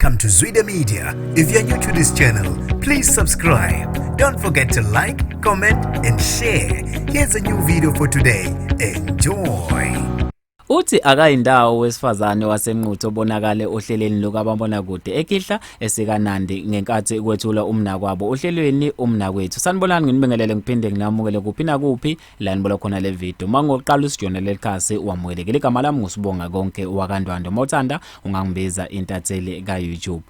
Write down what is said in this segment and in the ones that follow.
Welcome to Zwida Media. If you're new to this channel, please subscribe. Don't forget to like, comment, and share. Here's a new video for today. Enjoy. Uthi akayindawo wesifazane waseMnquthu obonakale ohlelweni lokabambona kude ekihla esikaNandi ngenkathi kwethula umnakwabo ohlelweni Mnakwethu. Sanibonani nginibingelele ngiphinde nginamukele kuphi na kuphi la nibola khona le video. Mangoqala usijona lelikhasi wamukelekile igama lami ngusibonga konke wakandwando. Mothanda ungangibiza intatheli kaYouTube.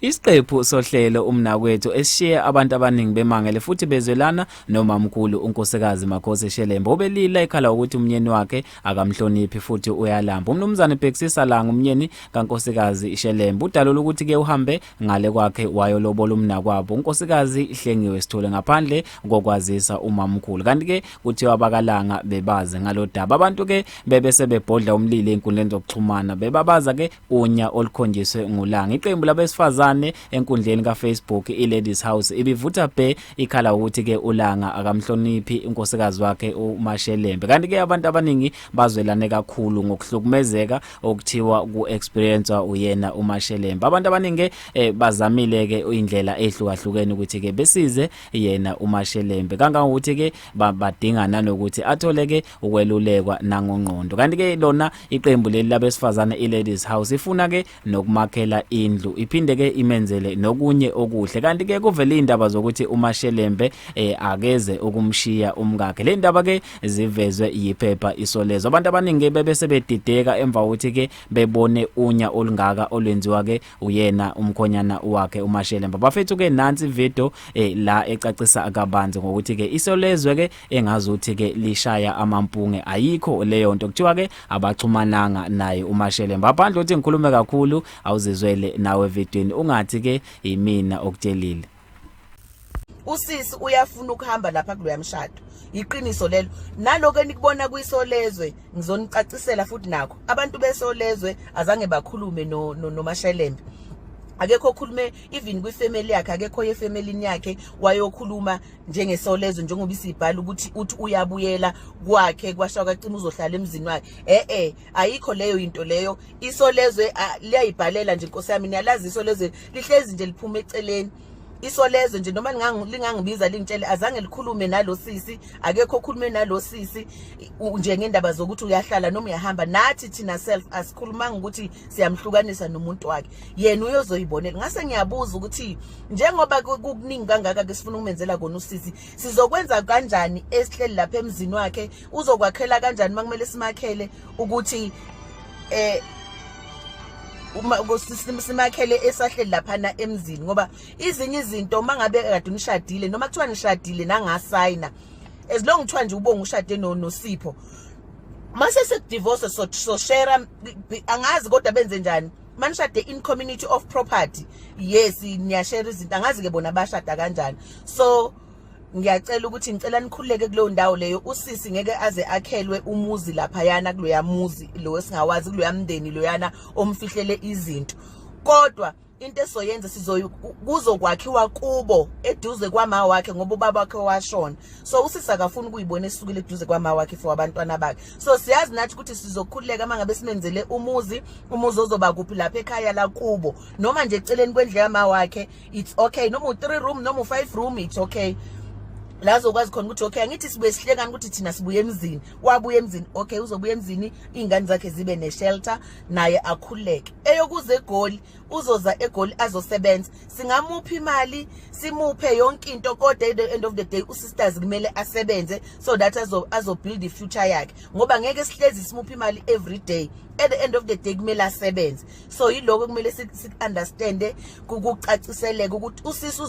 Isiqephu sohlelo Mnakwethu esishiye abantu abaningi bemangele futhi bezwelana nomamkhulu unkosikazi MaShelembe obelila ekhala ukuthi umnyeni wakhe akamhloniphi futhi uyalamba. Umnumzane Bhekisisa langa umnyeni kaNkosikazi Shelembe udalula ukuthi ke uhambe ngale kwakhe wayolobola umnakwabo. Unkosikazi ihlengiwe sithole ngaphandle ngokwazisa umamkhulu. Kanti ke kuthiwa abakalanga bebaze ngalodaba. Abantu ke bebese bebhodla umlilo enkundleni zokuxhumana bebabaza ke unya olukhonjiswe ngulanga. Iqembu labesifazane enkundleni kaFacebook iLadies House ibivutha bhe ikhala ukuthi ke ulanga akamhloniphi unkosikazi wakhe uMaShelembe. Kanti ke abantu abaningi bazwelane kakhulu ngokuhlukumezeka okuthiwa ku-experience uyena uMaShelembe. Abantu abaningi bazamile ke indlela ehlukahlukene ukuthi ke besize yena uMaShelembe kangangokuthi ke badingana nokuthi athole ke ukwelulekwa nangongqondo. Kanti ke lona iqembu leli labesifazane iLadies House ifuna ke nokumakhela indlu iphinde ke imenzele nokunye okuhle. Kanti ke kuvela indaba zokuthi uMaShelembe akeze ukumshiya umkakhe. Le ndaba ke zivezwe yiphepha isolezo. Abantu abaningi bebese bedideka emva ukuthi ke bebone unya olungaka olwenziwa ke uyena umkhonyana wakhe uMaShelembe. Bafethu ke nansi video la ecacisa kabanzi ngokuthi ke isolezwe ke engazuthi ke lishaya amampunge ayikho leyo nto kuthiwa ke abaxhumananga naye uMaShelembe. Aphandle uthi ngikhulume kakhulu awuzizwele nawe videweni ungathi ke imina okutshelile. Usisi uyafuna ukuhamba lapha kuloya mshado. Iqiniso lelo. Naloko enikubona kuyisolezwe ngizonicacisela futhi nakho. Abantu besolezwe azange bakhulume noMaShelembe. Akekho okhulume even kwifamily yakhe, akekho yefamily yakhe wayokhuluma njengesolezwe njengoba isibhala ukuthi uthi uyabuyela kwakhe kwasha kwacima uzohlala emzini wakhe. Ayikho leyo into leyo. Isolezwe liyayibhalela nje Nkosi yami niyalazi isolezwe lihlezi nje liphuma eceleni. Isolezwe nje noma lingangibiza lingitshele azange likhulume nalosisi, akekho okhulume nalosisi nje ngendaba zokuthi uyahlala noma uyahamba. Nathi thina self asikhulumanga ukuthi siyamhlukanisa nomuntu wakhe, yena uyozoyibonela. Ngase ngiyabuza ukuthi njengoba kukuningi kangaka ke sifuna ukumenzela kona usisi, sizokwenza kanjani esihleli lapha emzini wakhe? Uzokwakhela kanjani makumele simakhele ukuthi simakhele esahleli laphana emzini? Ngoba izinye izinto mangabe kade nishadile noma kuthiwa nishadile nangasayina, as long kuthiwa nje ubonga ushade noSipho, mase sekudivorce so share angazi kodwa benze njani manishade in community of property. Yes niyashare izinto, angazi ke bona bashada kanjani. So ngiyacela ukuthi ngicela nikhululeke kuleyo ndawo leyo. Usisi ngeke aze akhelwe umuzi lapha yana kuloya muzi lo esingawazi kuloya mndeni loyana omfihlele izinto. Kodwa into esoyenza kuzokwakhiwa kubo eduze kwama wakhe ngoba ubaba wakhe washona. So usisi akafuni ukuyibona esukile eduze kwama wakhe for abantwana bakhe. So siyazi nathi ukuthi sizokhululeka mangabe simenzele umuzi ozoba kuphi lapha ekhaya la kubo noma nje eceleni kwendle yama wakhe. It's okay noma u3 room noma u5 room, it's okay. Lazo kwazi khona ukuthi okay angithi sibuye sihlekana ukuthi thina sibuye emzini. Wabuye emzini, okay uzobuye emzini ingane zakhe zibe neshelter naye akhuleke. Eyokuze eGoli uzoza eGoli azosebenza, singamupha imali simuphe yonke into kodwa at the end of the day usisters kumele asebenze so that azo build the future yakhe, ngoba ngeke sihlezi simupha imali every day. At the end of the day kumele asebenze. So yiloko kumele si understand kukucaciseleke ukuthi usisi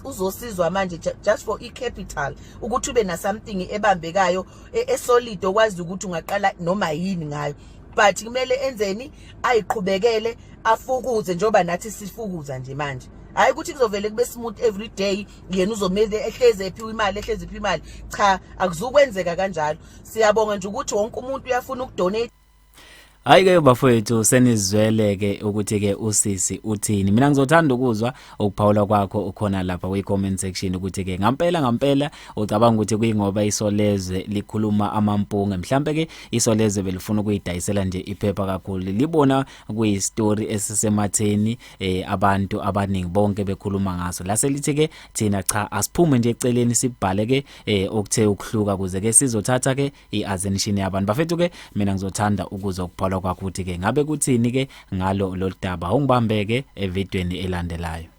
uzosizwa manje just for icapital ukuthi ube na something ebambekayo esolid okwazi ukuthi ungaqala noma yini ngayo. But kumele enzeni ayiqhubekele afukuze njoba nathi sifukuza nje manje. Hayi ukuthi kuzovele kube smooth every day yena uzomele ehleze ephiwa imali ehleze ephiwa imali. Cha akuzukwenzeka kanjalo. Siyabonga nje ukuthi wonke umuntu uyafuna ukudonate. Hayi ke bafowethu senizwele ke ukuthi ke usisi uthini. Mina ngizothanda ukuzwa ukuphawula kwakho ukhona lapha kwi comment section ukuthi ke ngampela ucabanga ukuthi kuyingoba isolezwe likhuluma amampunge. Mhlambe ke isolezwe belifuna ukuyidayisela nje iphepha kakhulu. Libona kuyi story esisematheni abantu abaningi bonke bekhuluma ngaso. La selithi ke thina cha asiphume nje eceleni sibhale ke okuthe ukuhluka kuze ke sizothatha ke iattention yabantu. Bafethu ke mina ngizothanda ukuzwa ukuphawula kwakho ukuthi ke ngabe kuthini ke ngalo lo daba. Ungibambeke evidweni elandelayo.